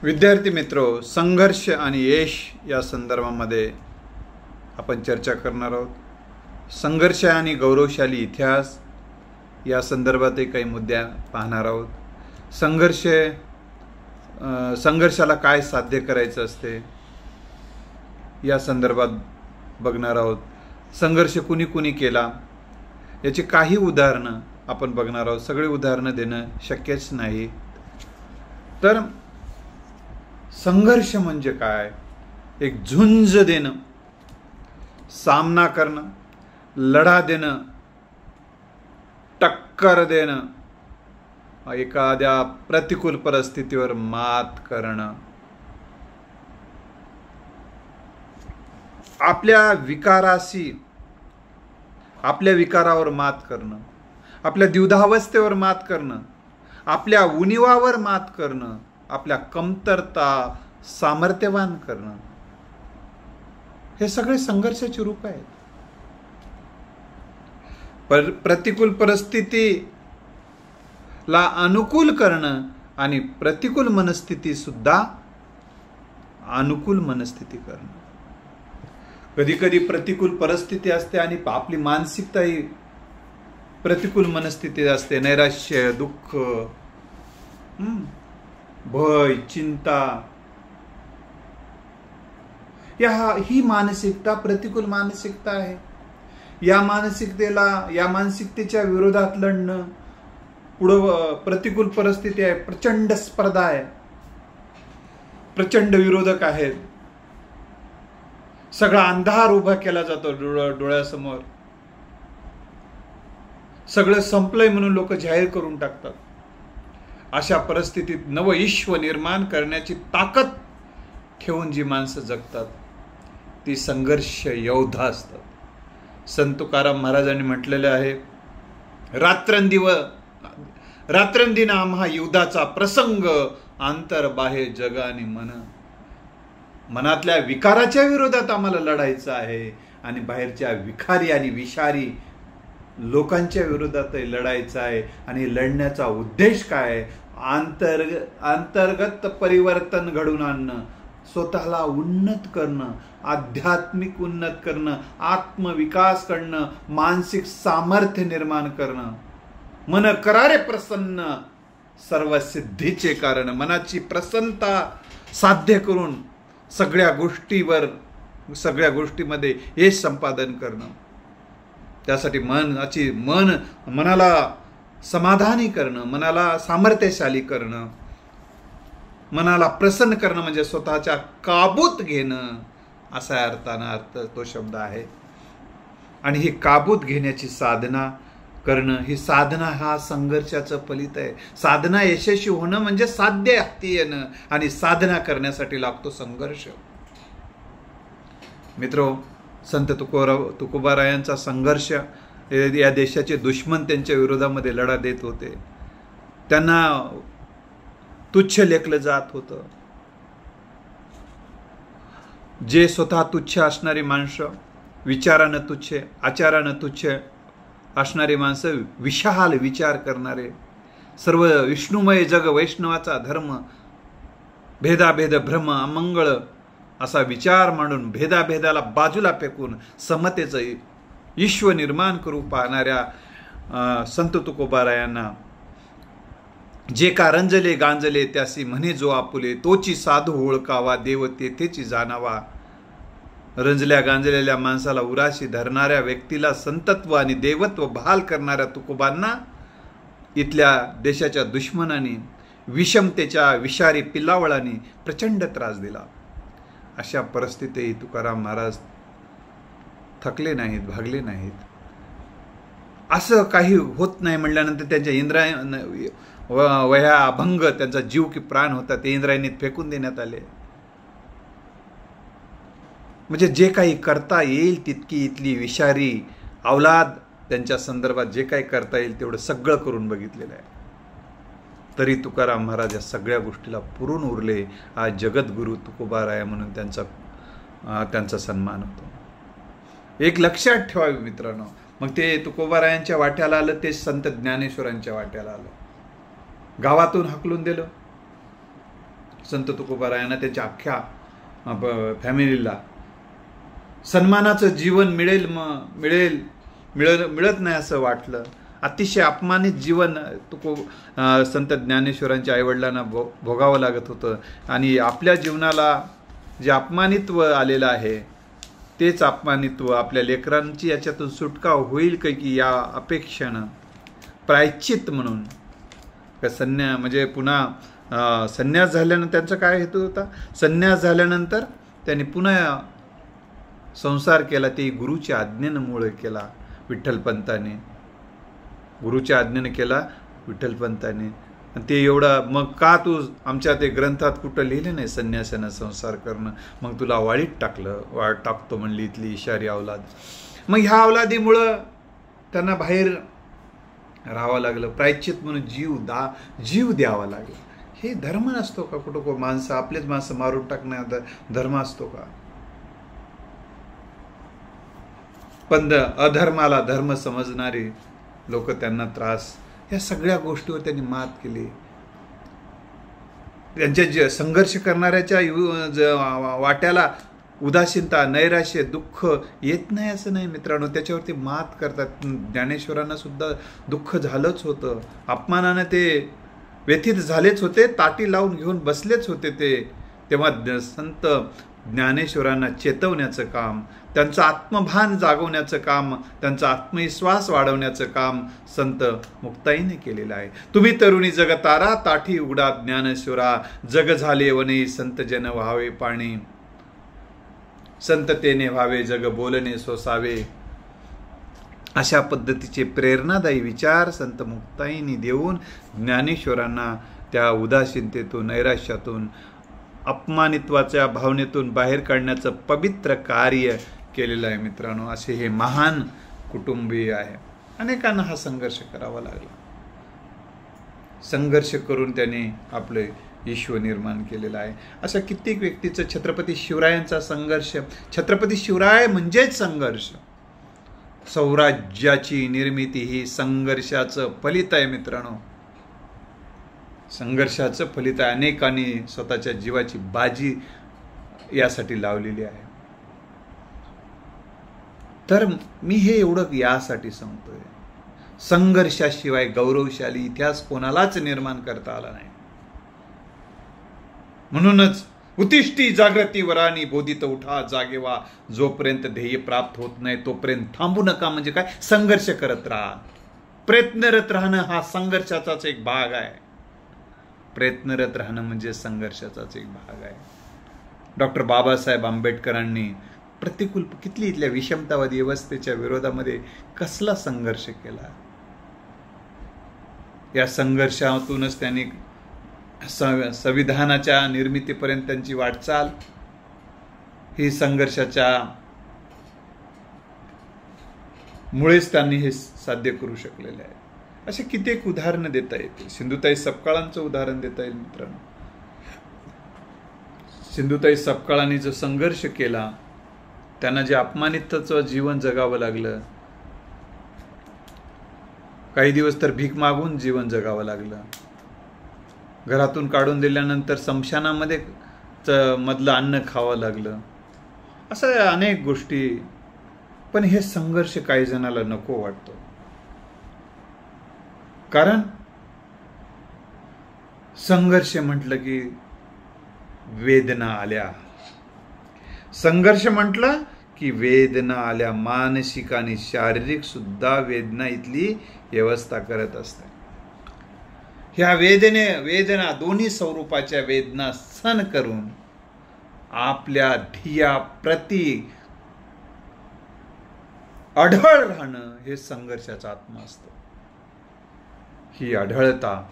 विद्यार्थी मित्रो, संघर्ष आणि यश या संदर्भामध्ये आपण चर्चा करणार आहोत। संघर्ष आणि गौरवशाली इतिहास या संदर्भातही काही मुद्दे पाहणार आहोत। संघर्षाला काय साध्य करायचं असते या संदर्भात बघणार आहोत। संघर्ष कुणी कुणी केला याची काही उदाहरणं आपण बघणार आहोत। सगळे उदाहरणं देणं शक्यच नाही। तर संघर्ष म्हणजे काय? एक झुंज देणं, सामना करणं, लढा देणं, टक्कर देणं, एखाद्या प्रतिकूल परिस्थितीवर मात करणं, आपल्या विकारावर मात करणं, आपल्या द्विधावस्थेवर मात करणं, आपल्या उणिवावर मात करणं, आपल्या कमतरता सामर्थ्यवान करणं, हे सगळे संघर्षाचे रूप आहेत। प्रतिकूल परिस्थितीला अनुकूल करणं आणि प्रतिकूल मनस्थिती सुद्धा अनुकूल मनस्थिती करणं। कधी कधी प्रतिकूल परिस्थिती असते आणि आपली मानसिकता ही प्रतिकूल मनस्थिती असते। नैराश्य, दुःख, भय, चिंता, ही मानसिकता प्रतिकूल मानसिकता आहे। या मानसिकतेच्या विरोधात लढणं, पुढं प्रतिकूल परिस्थिती आहे, प्रचंड स्पर्धा आहे, प्रचंड विरोधक आहेत, सगळा अंधार उभा केला जातो डोळ्यासमोर, सगळं संपलंय म्हणून लोक जाहीर करून टाकतात। अशा परिस्थितीत नवविश्व निर्माण करण्याची ताकद ठेवून जी माणसं जगतात ती संघर्ष योद्धा असतात। संत तुकाराम महाराजांनी म्हटलेले आहे, रात्रंदिन आम्हा युद्धाचा प्रसंग, आंतर बाह्य जग आणि मन। मनातल्या विकाराच्या विरोधात आम्हाला लढायचं आहे आणि बाहेरच्या विखारी आणि विषारी लोकांच्या विरोधातही लढायचं आहे। आणि लढण्याचा उद्देश काय? अंतर्गत परिवर्तन घडवून आणणं, स्वतःला उन्नत करणं, आध्यात्मिक उन्नत करणं, आत्मविकास करणं, मानसिक सामर्थ्य निर्माण करणं। मन करारे प्रसन्न, सर्व सिद्धीचे कारण। मनाची प्रसन्नता साध्य करून सगळ्या गोष्टीमध्ये यश संपादन करणं। त्यासाठी मनाला समाधानी करणं, मनाला सामर्थ्यशाली करणं, मनाला प्रसन्न करणं म्हणजे स्वतःच्या काबूत घेणं असा अर्थ तो शब्द आहे। आणि ही काबूत घेण्याची साधना करणं, ही साधना हा संघर्षाचं फलित आहे। साधना यशस्वी होणं म्हणजे साध्य हाती येणं आणि साधना करण्यासाठी लागतो संघर्ष। मित्रो, संत तुकोबारायांचा संघर्ष, या देशाचे दुश्मन त्यांच्या विरोधामध्ये लढा देत होते, त्यांना तुच्छ लेखलं जात होतं। जे स्वतः तुच्छ असणारी माणसं, विचारानं तुच्छ, आचारानं तुच्छ असणारी माणसं, विशाल विचार करणारे, सर्व विष्णुमय जग वैष्णवाचा धर्म, भेदाभेद भ्रम अमंगळ असा विचार मांडून भेदाभेदाला बाजूला फेकून समतेचं ईश्वर निर्माण करू पाहणाऱ्या संत तुकोबारायांना जे का रंजले गांजले त्यासी म्हणे जो आपुले, तोची साधू ओळखावा देव तेथेची जाणावा। रंजल्या गांजलेल्या माणसाला उराशी धरणाऱ्या व्यक्तीला संतत्व आणि देवत्व बहाल करणाऱ्या तुकोबांना इथल्या देशाच्या दुश्मनांनी, विषमतेच्या विषारी पिल्लावळांनी प्रचंड त्रास दिला। अशा परिस्थितीत तुकाराम महाराज थकले नाहीत, भागले नाहीत। असं काही होत नाही म्हटल्यानंतर त्यांच्या वह्या अभंग, त्यांचा जीव की प्राण होता ते इंद्रायणीत फेकून देण्यात आले। म्हणजे जे काही करता येईल तितकी इथली विषारी अवलाद त्यांच्या संदर्भात जे काही करता येईल तेवढं सगळं करून बघितलेलं आहे। तरी तुकाराम महाराज या सगळ्या गोष्टीला पुरून उरले। आज जगद्गुरु तुकोबाराया म्हणून त्यांचा सन्मान होतो। एक लक्षात ठेवावे मित्रांनो, मग ते तुकोबारायांच्या वाट्याला आलं, ते संत ज्ञानेश्वरांच्या वाट्याला आलं। गावातून हाकलून दिलं, संत तुकोबारायांना त्यांच्या अख्ख्या फॅमिलीला सन्मानाचं जीवन मिळत नाही असं वाटलं. अतिशय अपमानित जीवन संत ज्ञानेश्वरांच्या आईवडिलांना भोगावं लागत होतं. आणि आपल्या जीवनाला जे अपमानित्व आलेलं आहे तेच अपमानित्व आपल्या लेकरांची याच्यातून सुटका होईल का की या अपेक्षेनं प्रायश्चित म्हणून म्हणजे पुन्हा संन्यास झाल्यानंतर त्यांचा काय हेतू होता? संन्यास झाल्यानंतर त्यांनी पुन्हा संसार केला, ते गुरुच्या आज्ञेमुळे केला विठ्ठलपंतांनी, गुरुच्या आज्ञेने केला विठ्ठलपंतांनी. आणि ते एवढा मग का तू आमच्या ते ग्रंथात कुठं लिहिलं नाही संन्यासानं संसार करणं, मग तुला वाळीत टाकतो म्हणली इथली इशारी अवलाद. मग ह्या अवलादीमुळं त्यांना बाहेर राहावं लागलं, प्रायश्चित म्हणून जीव द्यावा लागला. हे धर्म नसतो का? कुठं माणसं आपलेच माणसं मारून टाकण्याचा धर्म असतो का? पण अधर्माला धर्म समजणारे लोक त्यांना त्रास, या सगळ्या गोष्टीवर त्यांनी मात केली. त्यांच्या संघर्ष करणाऱ्याच्या वाट्याला उदासीनता, नैराश्य, दुःख येत नाही असं नाही मित्रांनो, त्याच्यावरती मात करतात. ज्ञानेश्वरांना सुद्धा दुःख झालंच होतं, अपमानाने ते व्यथित झालेच होते, ताटी लावून घेऊन बसलेच होते ते. तेव्हा संत ज्ञानेश्वरांना चेतवण्याचं काम, त्यांचं आत्मभान जागवण्याचं काम, त्यांचा आत्मविश्वास वाढवण्याचं काम संत मुक्ताईने केलेलं आहे. तुम्ही तरुणी जगतारा, ताठी उघडा ज्ञानेश्वरा, जग झाले वने संत जन व्हावे पाणी, संततेने व्हावे जग बोलणे सोसावे. अशा पद्धतीचे प्रेरणादायी विचार संत मुक्ताईंनी देऊन ज्ञानेश्वरांना त्या उदासीनतेतून, नैराश्यातून, अपमानित्वाच्या भावनेतून बाहेर काढण्याचं पवित्र कार्य केलेलं आहे मित्रांनो. असे हे महान कुटुंबीय आहे. अनेकांना हा संघर्ष करावा लागला, संघर्ष करून त्यांनी आपले विश्व निर्माण केलेलं आहे. अशा कित्येक व्यक्तीचं छत्रपती शिवरायांचा संघर्ष, छत्रपती शिवराय म्हणजेच संघर्ष. स्वराज्याची निर्मिती ही संघर्षाचं फलित आहे मित्रांनो, संघर्षाचं फलित आहे. अनेकांनी स्वतःच्या जीवाची बाजी यासाठी लावलेली आहे. तर मी हे एवढं यासाठी सांगतोय, संघर्षाशिवाय गौरवशाली इतिहास कोणालाच निर्माण करता आला नाही. म्हणूनच उत्तिष्ठी जागृती वरानी बोधित उठा जागेवा, जोपर्यंत ध्येय प्राप्त होत नाही तोपर्यंत थांबू नका. म्हणजे काय? संघर्ष करत राहा, प्रयत्नरत राहणं हा संघर्षाचाच एक भाग आहे. प्रयत्नरत राहणं म्हणजे संघर्षाचाच एक भाग आहे. डॉक्टर बाबासाहेब आंबेडकरांनी प्रतिकूल कितली इथल्या विषमतावादी व्यवस्थेच्या विरोधामध्ये कसला संघर्ष केला. या संघर्षातूनच त्यांनी संविधानाच्या निर्मितीपर्यंत त्यांची वाटचाल ही संघर्षाच्या मुळेच त्यांनी हे साध्य करू शकलेले आहे. असे कित्येक उदाहरणं देता येतील. सिंधुताई सपकाळांचं उदाहरण देता येईल मित्रांनो. सिंधुताई सपकाळांनी जो संघर्ष केला, त्यांना जे अपमानितचं जीवन जगावं लागलं, काही दिवस तर भीक मागून जीवन जगावं लागलं, घरातून काढून दिल्यानंतर स्मशानामध्ये मधलं अन्न खावं लागलं, असं अनेक गोष्टी. पण हे संघर्ष काही जणाला नको वाटतो, कारण संघर्ष म्हटलं की वेदना आल्या, संघर्ष म्हटलं की वेदना आल्या. मानसिक आणि शारीरिक सुद्धा वेदना इथली व्यवस्था करत असते. ह्या वेदना दोन्ही स्वरूपाच्या वेदना सहन करून आपल्या ध्येयाप्रती अढळ राहणं हे संघर्षाचा आत्मा असतो. ही अढळता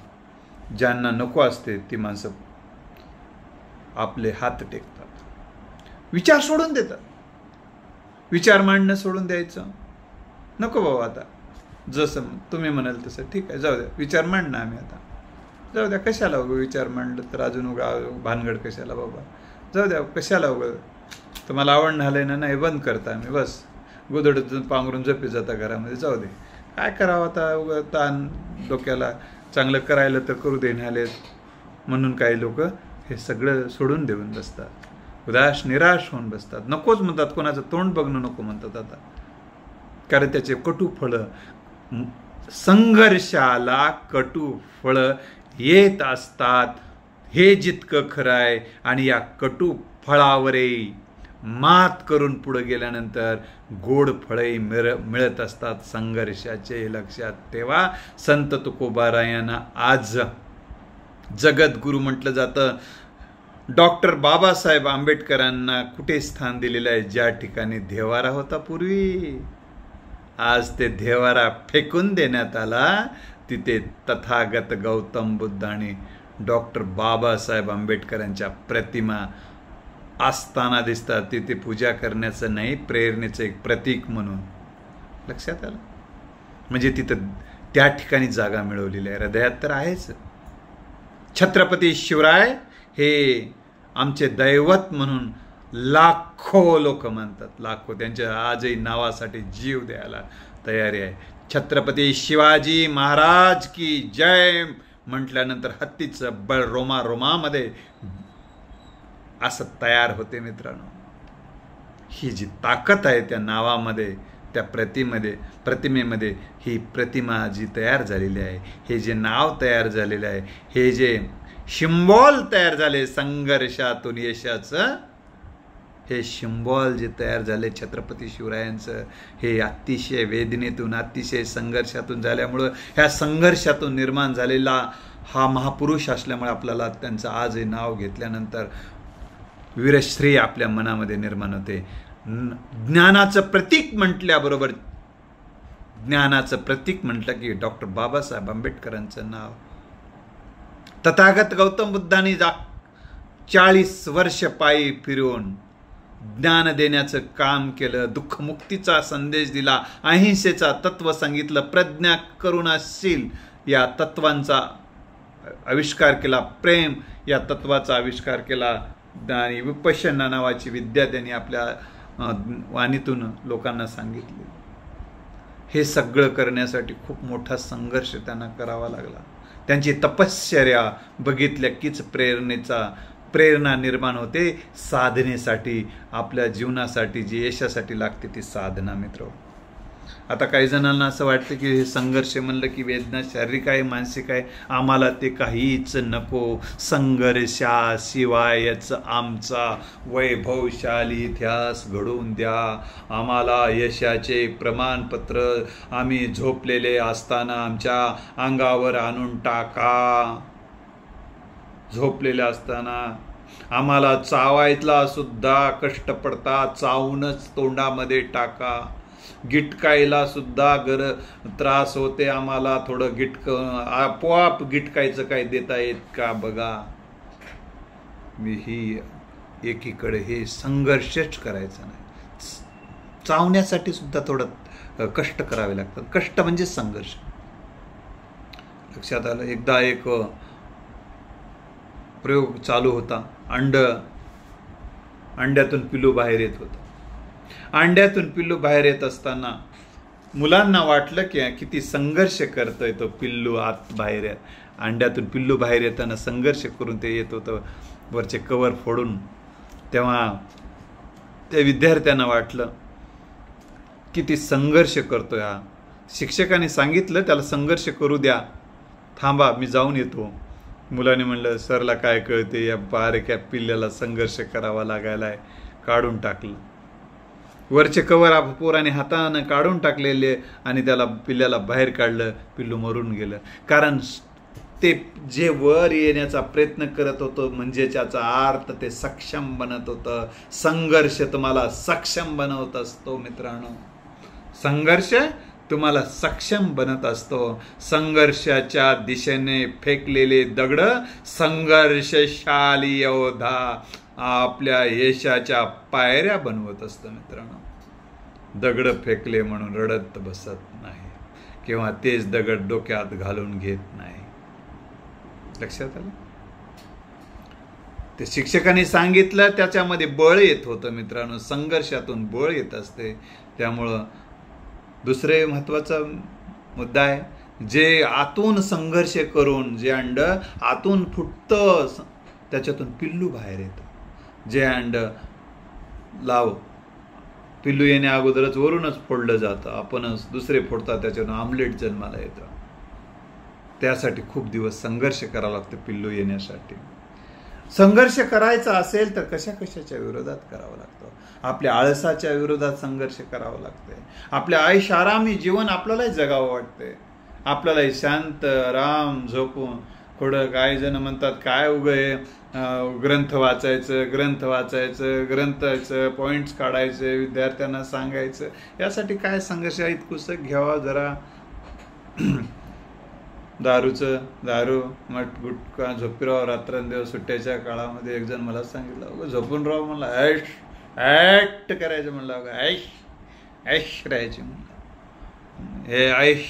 ज्यांना नको असते ती माणसं आपले हात टेकतात, विचार सोडून देतात. विचार मांडणं सोडून द्यायचं, नको बाबा आता जसं तुम्ही म्हणाल तसं ठीक आहे, जाऊ द्या, विचार मांडणं आम्ही आता जाऊ द्या, कशाला उगं विचार मांडलं तर अजून उगा भानगड कशाला बाबा, जाऊ द्या कशाला उगं, तुम्हाला आवड झालंय ना, नाही बंद करता आम्ही, बस गोदडीतून पांघरून झोपी जाता घरामध्ये, जाऊ दे काय करावं आता, उगं ताण डोक्याला, चांगलं करायला तर करू देण्यालेत म्हणून काही लोक हे सगळं सोडून देऊन बसतात, उदास निराश होऊन बसतात, नकोच म्हणतात, कोणाचं तोंड बघणं नको म्हणतात आता, कारण त्याचे कटू फळं, संघर्षाला कटू फळं येत असतात, हे जितकं खरं आहे. आणि या कटू फळावरही मात करून पुढे गेल्यानंतर गोड फळही मिळत असतात संघर्षाचे. लक्षात ठेवा. संत तुकोबारायांना आज जगद्गुरु म्हटलं जातं. डॉक्टर बाबासाहेब आंबेडकरांना कुठे स्थान दिलेलं आहे? ज्या ठिकाणी देवारा होता पूर्वी, आज ते देवारा फेकून देण्यात आला. तिथे तथागत गौतम बुद्ध आणि डॉक्टर बाबासाहेब आंबेडकरांच्या प्रतिमा असताना दिसतात. तिथे पूजा करण्याचं नाही, प्रेरणेचं एक प्रतीक म्हणून. लक्षात आलं? म्हणजे तिथं त्या ठिकाणी जागा मिळवलेली आहे, हृदयात तर आहेच. छत्रपती शिवराय हे आमचे दैवत म्हणून लाखो लोक मानतात, लाखो. त्यांच्या आजही नावासाठी जीव द्यायला तयारी आहे. छत्रपती शिवाजी महाराज की जय म्हटल्यानंतर हत्तीचं बळ रोमामध्ये असं तयार होते मित्रांनो. ही जी ताकद आहे त्या नावामध्ये, त्या प्रतिमेमध्ये, ही प्रतिमा जी तयार झालेली आहे, हे जे नाव तयार झालेलं आहे, हे जे शिंबॉल तयार झाले संघर्षातून यशाचं, हे शिंबॉल जे तयार झाले छत्रपती शिवरायांचं, हे अतिशय वेदनेतून, अतिशय संघर्षातून झाल्यामुळं, ह्या संघर्षातून निर्माण झालेला हा महापुरुष असल्यामुळे आपल्याला त्यांचं आज हे नाव घेतल्यानंतर वीरश्री आपल्या मनामध्ये निर्माण होते. ज्ञानाचं प्रतीक म्हटल्याबरोबर, ज्ञानाचं प्रतीक म्हटलं की डॉक्टर बाबासाहेब आंबेडकरांचं नाव. तथागत गौतम बुद्धांनी 40 वर्ष पायी फिरून ज्ञान देण्याचं काम केलं, दुःखमुक्तीचा संदेश दिला, अहिंसेचा तत्व सांगितलं, प्रज्ञा करुणाशील या तत्वांचा आविष्कार केला, प्रेम या तत्वाचा आविष्कार केला, आणि विपश्यना नावाची विद्या त्यांनी आपल्या वाणीतून लोकांना सांगितली. हे सगळं करण्यासाठी खूप मोठा संघर्ष त्यांना करावा लागला. त्यांची तपश्चर्या बघितल्या कीच प्रेरणा निर्माण होते साधनेसाठी, आपल्या जीवनासाठी जी यशासाठी लागते ती साधना. मित्र, आता काही जणांना असं वाटतं की हे संघर्ष म्हणलं की वेदना शारीरिक आहे, मानसिक आहे. आम्हाला ते काहीच नको. संघर्षाशिवायच आमचा वैभवशाली इतिहास घडवून द्या. आम्हाला यशाचे प्रमाणपत्र आम्ही झोपलेले असताना आमच्या अंगावर आणून टाका. झोपलेले असताना आम्हाला चावायला सुद्धा कष्ट पडतात, चावूनच तोंडामध्ये टाका. गिटकायला सुद्धा त्रास होते आम्हाला, थोडं आपोआप गिटकायचं काय देता येत का बघा. मी ही एकीकडे हे संघर्षच करायचा नाही, चावण्यासाठी सुद्धा थोडं कष्ट करावे लागतात. कष्ट म्हणजे संघर्ष. लक्षात आलं? एकदा एक प्रयोग चालू होता. अंड्यातून पिल्लू बाहेर येत होतं. अंड्यातून पिल्लू बाहेर येत असताना मुलांना वाटलं की किती संघर्ष करतोय तो पिल्लू आत बाहेर. अंड्यातून पिल्लू बाहेर येताना संघर्ष करून ते येत होतं, वरचे कवर फोडून. तेव्हा त्या विद्यार्थ्यांना वाटलं किती संघर्ष करतोय हा. शिक्षकांनी सांगितलं त्याला संघर्ष करू द्या, थांबा मी जाऊन येतो. मुलाने म्हणलं सरला काय कळते, या बारक्या पिल्ल्याला संघर्ष करावा लागायलाय. काढून टाकलं वरचे कवर, पोराने हातानं काढून टाकलेले आणि त्याला पिल्ल्याला बाहेर काढलं. पिल्लू मरून गेलं. कारण ते जे वर येण्याचा प्रयत्न करत होतं म्हणजे त्याचा अर्थ ते सक्षम बनत होतं. संघर्ष तुम्हाला सक्षम बनवत असतो मित्रांनो. संघर्ष तुम्हाला सक्षम बनत असतो. संघर्षाच्या दिशेने फेकलेले दगड संघर्षशाली योद्धा आपल्या यशाच्या पायऱ्या बनवत असतं मित्रांनो. दगड फेकले म्हणून रडत बसत नाही किंवा तेच दगड डोक्यात घालून घेत नाही. लक्षात आलं? ते शिक्षकांनी सांगितलं त्याच्यामध्ये बळ येत होतं मित्रांनो. संघर्षातून बळ येत असते. त्यामुळं दुसरे महत्वाचा मुद्दा आहे, जे आतून संघर्ष करून जे अंड आतून फुटतं त्याच्यातून पिल्लू बाहेर येतं. जे अंड लाव पिल्लू येण्या अगोदरच वरूनच फोडलं जातं, आपणच दुसरे फोडतात, त्याच्यातून आमलेट जन्माला येतं. त्यासाठी खूप दिवस संघर्ष करावा लागतो. पिल्लू येण्यासाठी संघर्ष करायचा असेल तर कशा कशाच्या विरोधात करावं लागतं. आपल्या आळसाच्या विरोधात संघर्ष करावा लागतंय. आपल्या ऐश आरामी जीवन आपल्यालाही जगावं वाटतंय. आपल्यालाही शांत राम झोपून थोडं, काही जण म्हणतात काय उगय ग्रंथ वाचायचं ग्रंथाचं पॉइंट्स काढायचे, विद्यार्थ्यांना सांगायचं, यासाठी काय संघर्ष आहे. इतकुसं घ्यावा जरा. दारू मठ गुटखा झोपीराव रात्रंदिवस सुट्ट्याच्या काळामध्ये. एक जण मला सांगितलं, झोपून राव म्हणला, ऍक्ट करायचं म्हणलं, ऐश राहायची म्हणलं, हे ऐश.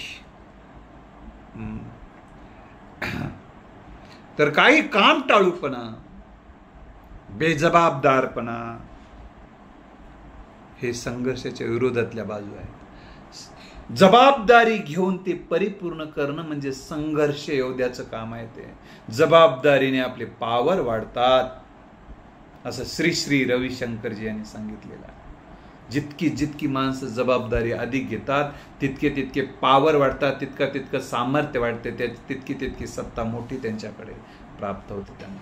तर काही काम टाळूपणा, बेजबाबदारपणा हे संघर्षाच्या विरोधातल्या बाजू आहेत. जबाबदारी घेऊन ते परिपूर्ण करणं म्हणजे संघर्ष योद्ध्याचं काम आहे. ते जबाबदारीने आपले पावर वाढतात, असं श्री श्री रविशंकरजी यांनी सांगितलेलं आहे. जितकी माणसं जबाबदारी अधिक घेतात तितके पावर वाढतात, तितकं सामर्थ्य वाढते, तितकी सत्ता मोठी त्यांच्याकडे प्राप्त होते त्यांना.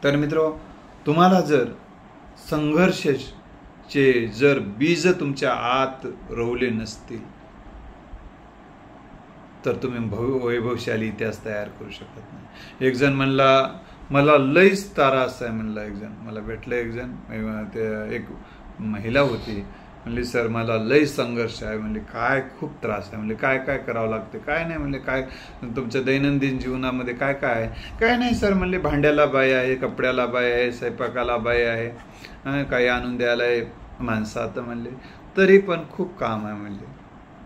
तर मित्र, तुम्हाला जर संघर्षाचे जर बीज तुमच्या आत रोवले नसतील तर तुम्ही वैभवशाली इतिहास तयार करू शकत नाही. एक जण म्हणला, मला लईच त्रास आहे म्हणला. एक जण मला भेटलं, एक जण ते एक महिला होती, म्हणली सर मला लई संघर्ष आहे. म्हणले काय खूप त्रास आहे. म्हणले काय काय करावं लागते. काय नाही म्हणले, काय तुमच्या दैनंदिन जीवनामध्ये काय काय आहे. काय नाही सर म्हणले, भांड्याला बाई आहे, कपड्याला बाई आहे, स्वयंपाकाला बाई आहे, काही आणून द्यायला आहे माणसात म्हणले, तरी पण खूप काम आहे म्हणले.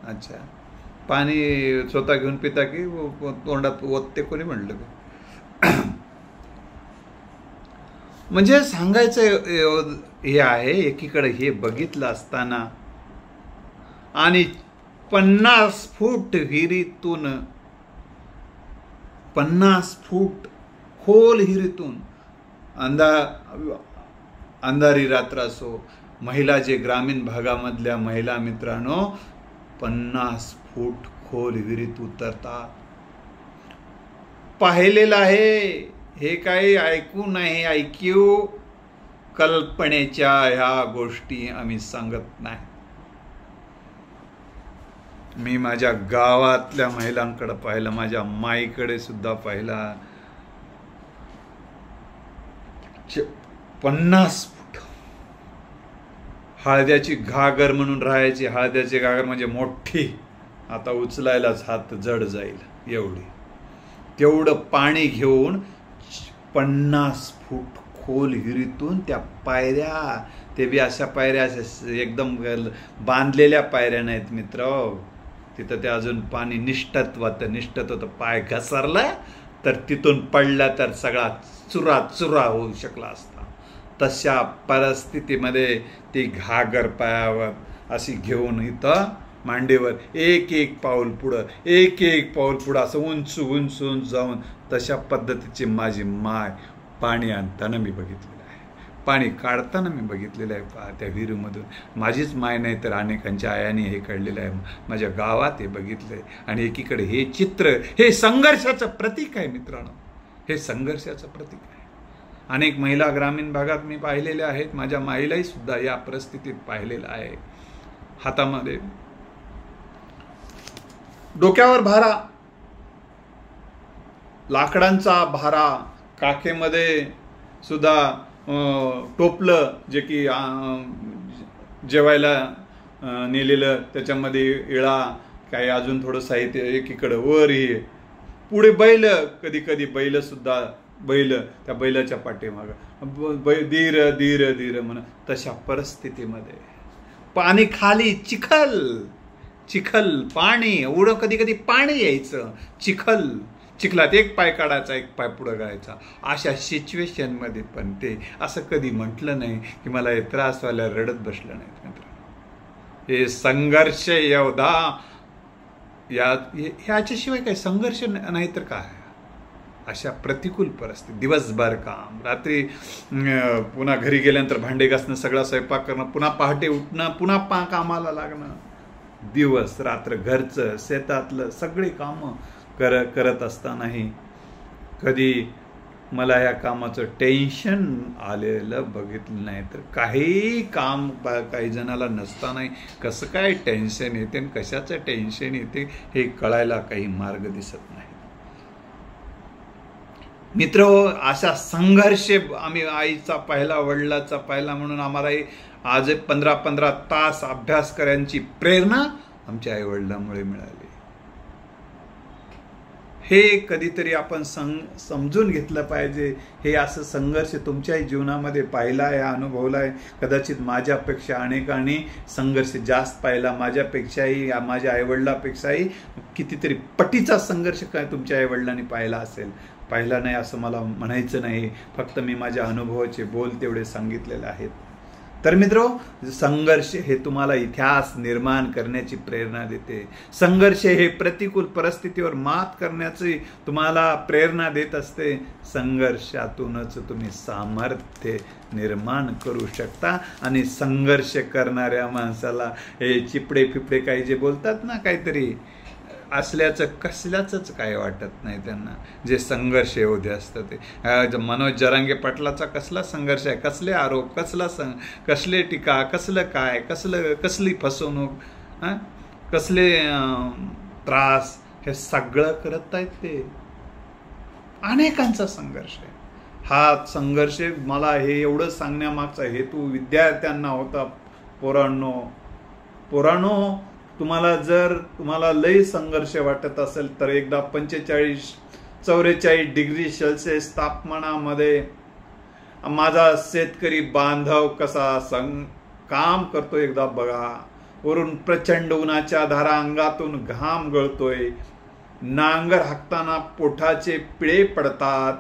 अच्छा, पाणी स्वतः घेऊन पिता की तोंडात ओतते कोणी म्हणलं का. म्हणजे सांगायचं हे आहे, एकीकडे हे बघितलं असताना आणि 50 फूट विहिरीतून 50 फूट खोल विहिरीतून अंधारी रात्र असो, महिला जे ग्रामीण भागामधल्या महिला मित्रांनो 50 फूट खोल विहिरीत उतरतात. पाहिलेलं आहे हे काही ऐकू नाही, ऐक्यू कल्पनेच्या ह्या गोष्टी आम्ही सांगत नाही. मी माझ्या गावातल्या महिलांकडे पाहिलं, माझ्या माईकडे सुद्धा पाहिला. 50 फूट हळद्याची घागर म्हणून राहायची. हळद्याची घागर म्हणजे मोठी, आता उचलायलाच हात जड जाईल एवढी. तेवढं पाणी घेऊन 50 फूट खोल विहिरीतून त्या पायऱ्या, ते बी अशा पायऱ्या एकदम बांधलेल्या पायऱ्या नाहीत मित्र. तिथं ते अजून पाणी निष्ठत होतं. पाय घसरला तर तिथून पडला तर सगळा चुरा होऊ शकला असता. तशा परिस्थितीमध्ये ती घागर पायावर अशी घेऊन इथं मांडीवर एक पाऊल पुढं असं उंच जाऊन तशा पद्धतीची माझी माय पाणी आणताना मी बघितलेलं आहे, पाणी काढताना मी बघितलेलं आहे त्या विहिरीमधून. माझीच माय नाही तर अनेकांच्या आयाने हे काढलेलं आहे, माझ्या गावात हे बघितलंय. आणि एकीकडे हे चित्र हे संघर्षाचं प्रतीक आहे मित्रांनो, हे संघर्षाचं प्रतीक आहे. अनेक महिला ग्रामीण भागात मी पाहिलेल्या आहेत, माझ्या माईलाही सुद्धा या परिस्थितीत पाहिलेलं आहे. हातामध्ये डोक्यावर भारा, लाकडांचा भारा, काखेमध्ये सुद्धा टोपलं जे की जेवायला नेलेलं, त्याच्यामध्ये इळा, काही अजून थोडं साहित्य, एकीकडं वर हे पुढे बैल, कधी बैल सुद्धा त्या बैलाच्या पाठीमागं धीर म्हणून तशा परिस्थितीमध्ये पाणी खाली, चिखल पाणी एवढं, कधी पाणी यायचं, चिखलात एक पाय काढायचा, एक पाय पुढं गायचा. अशा सिच्युएशन मध्ये पण ते असं कधी म्हटलं नाही की मला हे त्रास व्हायला, रडत बसलं नाही मित्रांनो. हे संघर्ष योद्धा, ह्याच्याशिवाय काही संघर्ष नाही तर काय. अशा प्रतिकूल परिस्थिती, दिवसभर काम, रात्री पुन्हा घरी गेल्यानंतर भांडे घासणं, सगळा स्वयंपाक करणं, पुन्हा पहाटे उठणं, पुन्हा कामाला लागणं, दिवस रात्र घरचं शेतातलं सगळी कामं करत असतानाही कधी मला या कामाचं टेन्शन आलेलं बघितलं नाही. तर काही काम काही जणाला नसतानाही कसं काय टेन्शन येते आणि कशाचं टेन्शन येते हे कळायला काही मार्ग दिसत नाही. मित्र, अशा संघर्ष आम्ही आईचा पहिला, वडिलाचा पहिला म्हणून आम्हालाही आज 15-15 तास अभ्यास करायची प्रेरणा आमच्या आई वडिलांमुळे मिळाली. हे कधीतरी आपण समजून घेतलं पाहिजे. हे असं संघर्ष तुमच्याही जीवनामध्ये पाहिला आहे, अनुभवला आहे. कदाचित माझ्यापेक्षा अनेकांनी संघर्ष जास्त पाहिला, माझ्यापेक्षाही, माझ्या आईवडिलापेक्षाही कितीतरी पटीचा संघर्ष काय तुमच्या आईवडिलांनी पाहिला असेल. पाहिला नाही असं मला म्हणायचं नाही, फक्त मी माझ्या अनुभवाचे बोल तेवढे सांगितलेले आहेत. तर मित्रो, संघर्ष हे तुम्हाला इतिहास निर्माण करण्याची प्रेरणा देते. संघर्ष हे प्रतिकूल परिस्थितीवर मात करण्याची तुम्हाला प्रेरणा देत असते. संघर्षातूनच तुम्ही सामर्थ्य निर्माण करू शकता. आणि संघर्ष करणाऱ्या माणसाला हे चिपडे फिपडे काही जे बोलतात ना, काहीतरी असल्याचं कसल्याच काय वाटत नाही त्यांना. जे संघर्ष होते असतं ते मनोज जरांगे पाटलाचा कसला संघर्ष आहे, कसले आरोप, कसले टीका, कसलं काय, कसली फसवणूक, कसले त्रास, हे सगळं करत आहेत ते. अनेकांचा संघर्ष आहे. हा संघर्ष मला हे एवढं सांगण्यामागचा हेतू विद्यार्थ्यांना होता. पोरांनो, तुम्हाला लई संघर्ष वाटत असेल तर एकदा 45-44 डिग्री सेल्सिअस तापमानामध्ये माझा शेतकरी बांधव कसा काम करतो एकदा बघा. वरून प्रचंड उन्हाच्या धारा, अंगातून घाम गळतोय, नांगर हाकताना पोटाचे पिळे पडतात,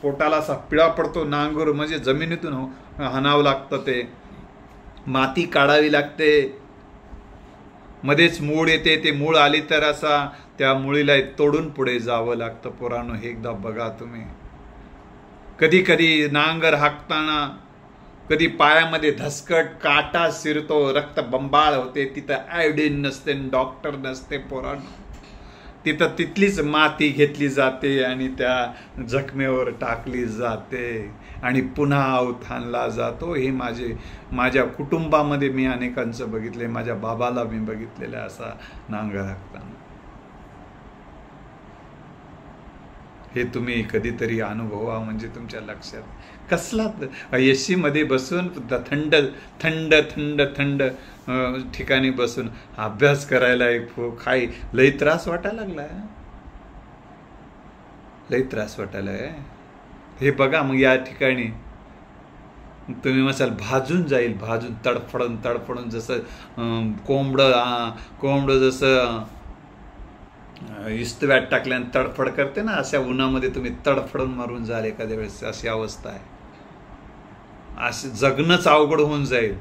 पोटाला असा पिळा पडतो. नांगर म्हणजे जमिनीतून हाणावं लागतं, ते माती काढावी लागते, मध्येच मूळ येते, ते मूळ आली तर असा त्या मुळीला तोडून पुढे जावं लागतं. पोरांनो, हे एकदा बघा तुम्ही. कधी कधी नांगर हाकताना कधी पायामध्ये धसकट काटा शिरतो, रक्त बंबाळ होते, तिथं आयोडीन नसते, डॉक्टर नसते. पोरांनो, तिथं तिथलीच माती घेतली जाते आणि त्या जखमेवर टाकली जाते आणि पुन्हा अवथानला जातो. हे माझ्या कुटुंबामध्ये मी अनेकांचं बघितले. माझ्या बाबाला मी बघितलेलं असा नांगर हाकताना. हे तुम्ही कधीतरी अनुभवा, म्हणजे तुमच्या लक्षात. कसला एसी मध्ये बसून थंड थंड थंड थंड ठिकाणी बसून अभ्यास करायला लई त्रास वाटायला लागलाय, लई त्रास वाटायलाय. हे बघा, मग या ठिकाणी तुम्ही मसाल भाजून जाईल, भाजून तडफडून जसं कोंबड जसं इस्तव्यात टाकल्याने तडफड करते ना, अशा उन्हामध्ये तुम्ही तडफडून मारून जाल एखाद्या वेळेस. अशी अवस्था आहे. असं जगणंच अवघड होऊन जाईल.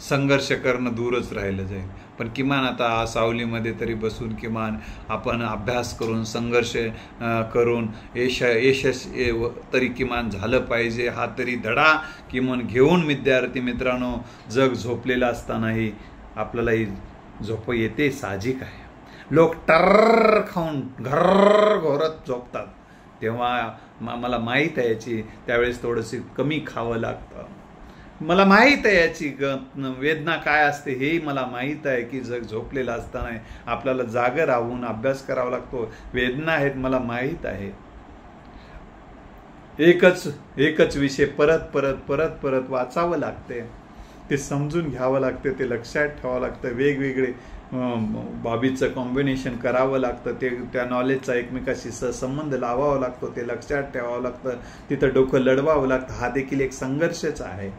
संघर्ष करणं दूरच राहिलं जाईल. पण किमान आता सावलीमध्ये तरी बसून किमान आपण अभ्यास करून, संघर्ष करून यशस्वी तरी किमान झालं पाहिजे. हा तरी धडा किमान घेऊन विद्यार्थी मित्रांनो, जग झोपलेलं असतानाही आपल्यालाही झोप येते, साहजिक आहे. लोक टर खाऊन घोरत झोपतात, तेव्हा मला माहीत आहे याची, त्यावेळेस थोडंसं कमी खावं लागतं. मला माहीत आहे याची वेदना काय असते, हेही मला माहीत आहे की जग झोपलेलं असताना आपल्याला जागं राहून अभ्यास करावा लागतो. वेदना आहेत, मला माहीत आहे. एकच विषय परत वाचावं लागते, ते समजून घ्यावं लागते, ते लक्षात ठेवावं लागतं. वेगवेगळे बाबीचं कॉम्बिनेशन करावं लागतं, ते त्या नॉलेजचा एकमेकाशी संबंध लावावा लागतो, ते लक्षात ठेवावं लागतं, तिथं डोकं लढवावं लागतं. हा देखील एक संघर्षच आहे.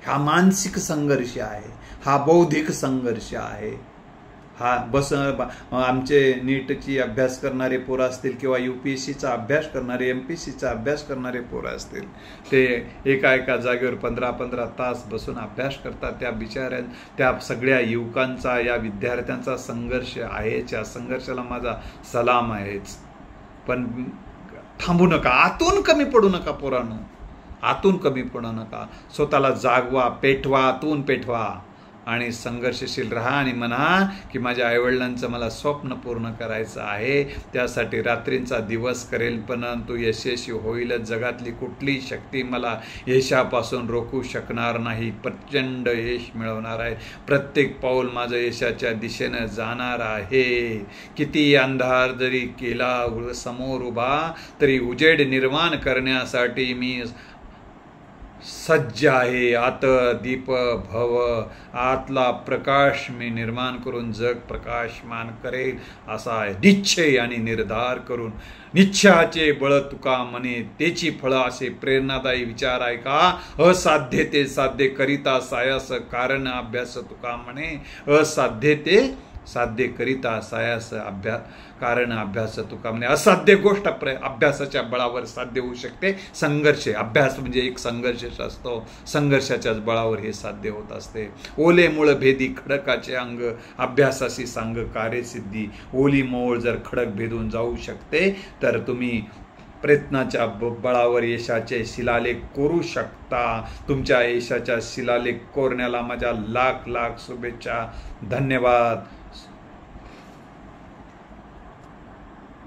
हा मानसिक संघर्ष आहे, हा बौद्धिक संघर्ष आहे. हा आमचे नीटची अभ्यास करणारे पोरं असतील किंवा UPSCचा अभ्यास करणारे, MPSCचा अभ्यास करणारे पोरं असतील, ते एका जागेवर 15-15 तास बसून अभ्यास करतात. त्या सगळ्या युवकांचा, या विद्यार्थ्यांचा संघर्ष आहेच. या संघर्षाला माझा सलाम आहेच. पण थांबू नका, आतून कमी पडू नका पोरांनो, आतून कमी पडू नका. स्वतःला जागवा, पेटवा, आतून पेटवा आणि संघर्षशील राहा आणि म्हणा की माझ्या आईवडिलांचं मला स्वप्न पूर्ण करायचं आहे, त्यासाठी रात्रींचा दिवस करेल परंतु यशस्वी होईलच. जगातली कुठलीही शक्ती मला यशापासून रोखू शकणार नाही. प्रचंड यश मिळवणार आहे. प्रत्येक पाऊल माझं यशाच्या दिशेनं जाणार आहे. किती अंधार जरी केला समोर उभा तरी उजेड निर्माण करण्यासाठी मी सज्ज आहे. आत दीप भव, आतला प्रकाश मी निर्माण करून जग प्रकाशमान करेल असा निश्चय आणि निर्धार करून. निश्चयाचे बळ तुका म्हणे तेची फळं असे प्रेरणादायी विचार आहे का. असाध्य ते साध्य करिता सायास कारण अभ्यास तुका म्हणे. असाध्य ते साध्य करिता सायास कारण अभ्यास तुका म्हणे. असाध्य गोष्ट अभ्यासाच्या बळावर साध्य होऊ शकते. संघर्ष, अभ्यास म्हणजे एक संघर्ष असतो, संघर्षाच्याच बळावर हे साध्य होत असते. ओले मूळ भेदी खडकाचे अंग, अभ्यासाशी सांग कार्यसिद्धी. ओली मोळ जर खडक भेदून जाऊ शकते तर तुम्ही प्रयत्नाच्या बळावर यशाचे शिलालेख कोरू शकता. तुमच्या यशाच्या शिलालेख कोरण्याला माझ्या लाख लाख शुभेच्छा. धन्यवाद.